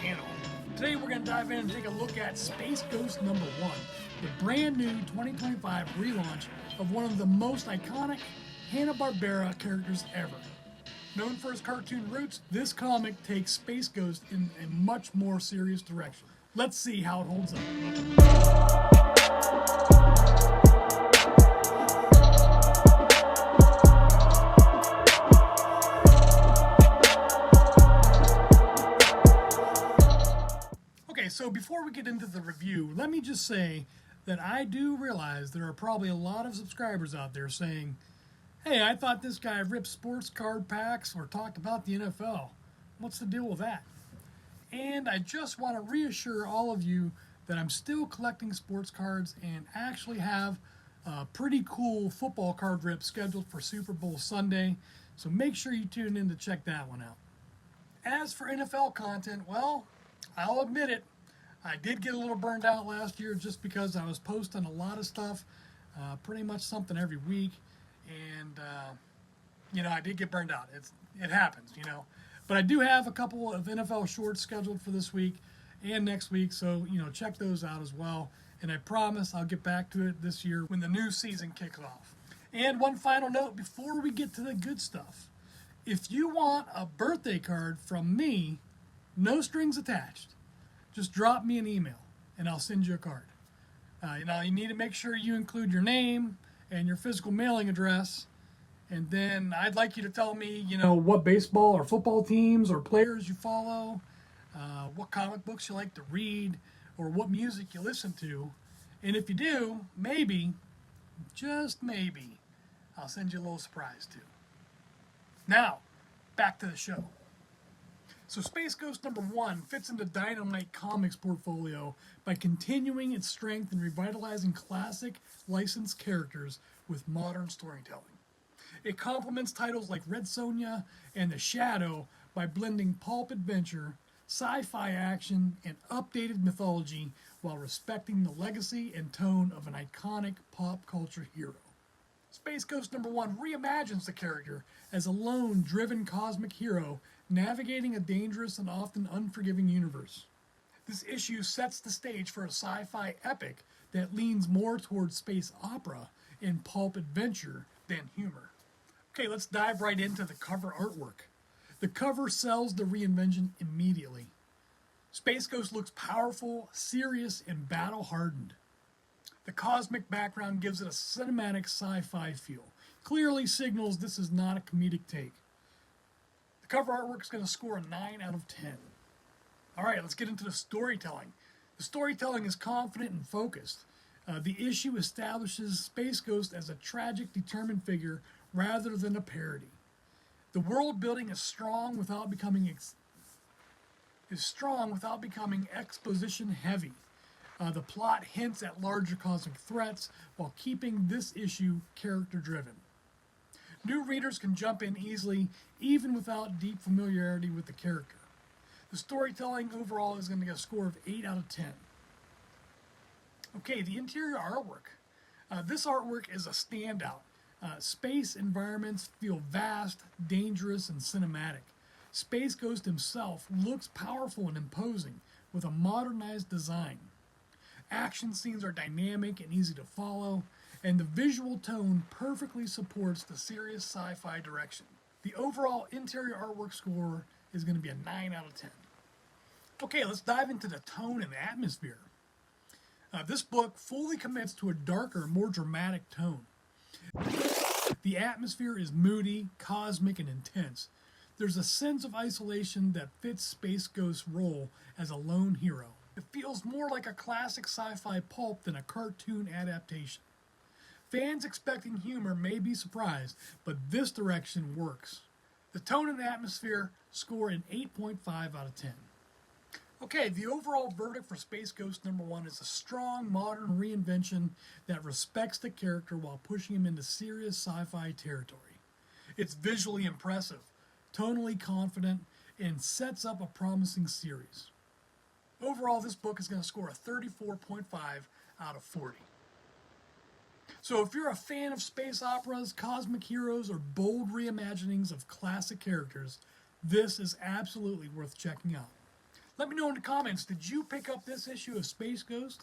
channel. Today we're going to dive in and take a look at Space Ghost #1, the brand new 2025 relaunch of one of the most iconic Hanna-Barbera characters ever. Known for his cartoon roots, this comic takes Space Ghost in a much more serious direction. Let's see how it holds up. Okay, so before we get into the review, let me just say that I do realize there are probably a lot of subscribers out there saying, hey, I thought this guy ripped sports card packs or talked about the NFL. What's the deal with that? And I just want to reassure all of you that I'm still collecting sports cards and actually have a pretty cool football card rip scheduled for Super Bowl Sunday, so make sure you tune in to check that one out. As for NFL content, well, I'll admit it, I did get a little burned out last year just because I was posting a lot of stuff, pretty much something every week, and I did get burned out. It happens, But I do have a couple of NFL shorts scheduled for this week and next week, so check those out as well. And I promise I'll get back to it this year when the new season kicks off. And one final note before we get to the good stuff: if you want a birthday card from me, no strings attached, just drop me an email and I'll send you a card. You need to make sure you include your name and your physical mailing address. And then I'd like you to tell me, what baseball or football teams or players you follow, what comic books you like to read, or what music you listen to. And if you do, maybe, just maybe, I'll send you a little surprise too. Now, back to the show. So Space Ghost #1 fits into Dynamite Comics portfolio by continuing its strength in revitalizing classic licensed characters with modern storytelling. It complements titles like Red Sonja and The Shadow by blending pulp adventure, sci-fi action, and updated mythology while respecting the legacy and tone of an iconic pop culture hero. Space Ghost #1 reimagines the character as a lone, driven cosmic hero navigating a dangerous and often unforgiving universe. This issue sets the stage for a sci-fi epic that leans more towards space opera and pulp adventure than humor. Okay, let's dive right into the cover artwork. The cover sells the reinvention immediately. Space Ghost looks powerful, serious, and battle-hardened. The cosmic background gives it a cinematic sci-fi feel. Clearly signals this is not a comedic take. The cover artwork is going to score a 9 out of 10. All right, let's get into the storytelling. The storytelling is confident and focused. The issue establishes Space Ghost as a tragic, determined figure rather than a parody. The world building is strong without becoming exposition heavy. The plot hints at larger cosmic threats while keeping this issue character driven. New readers can jump in easily even without deep familiarity with the character. The storytelling overall is going to get a score of 8 out of 10. Okay, the interior artwork. This artwork is a standout. Space environments feel vast, dangerous, and cinematic. Space Ghost himself looks powerful and imposing with a modernized design. Action scenes are dynamic and easy to follow, and the visual tone perfectly supports the serious sci-fi direction. The overall interior artwork score is going to be a 9 out of 10. Okay, let's dive into the tone and the atmosphere. This book fully commits to a darker, more dramatic tone. The atmosphere is moody, cosmic, and intense. There's a sense of isolation that fits Space Ghost's role as a lone hero. It feels more like a classic sci-fi pulp than a cartoon adaptation. Fans expecting humor may be surprised, but this direction works. The tone and atmosphere score an 8.5 out of 10. Okay, the overall verdict for Space Ghost #1 is a strong, modern reinvention that respects the character while pushing him into serious sci-fi territory. It's visually impressive, tonally confident, and sets up a promising series. Overall, this book is going to score a 34.5 out of 40. So if you're a fan of space operas, cosmic heroes, or bold reimaginings of classic characters, this is absolutely worth checking out. Let me know in the comments, did you pick up this issue of Space Ghost?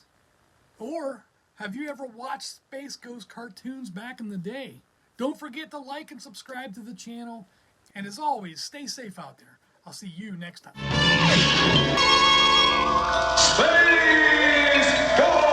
Or have you ever watched Space Ghost cartoons back in the day? Don't forget to like and subscribe to the channel. And as always, stay safe out there. I'll see you next time. Space Ghost!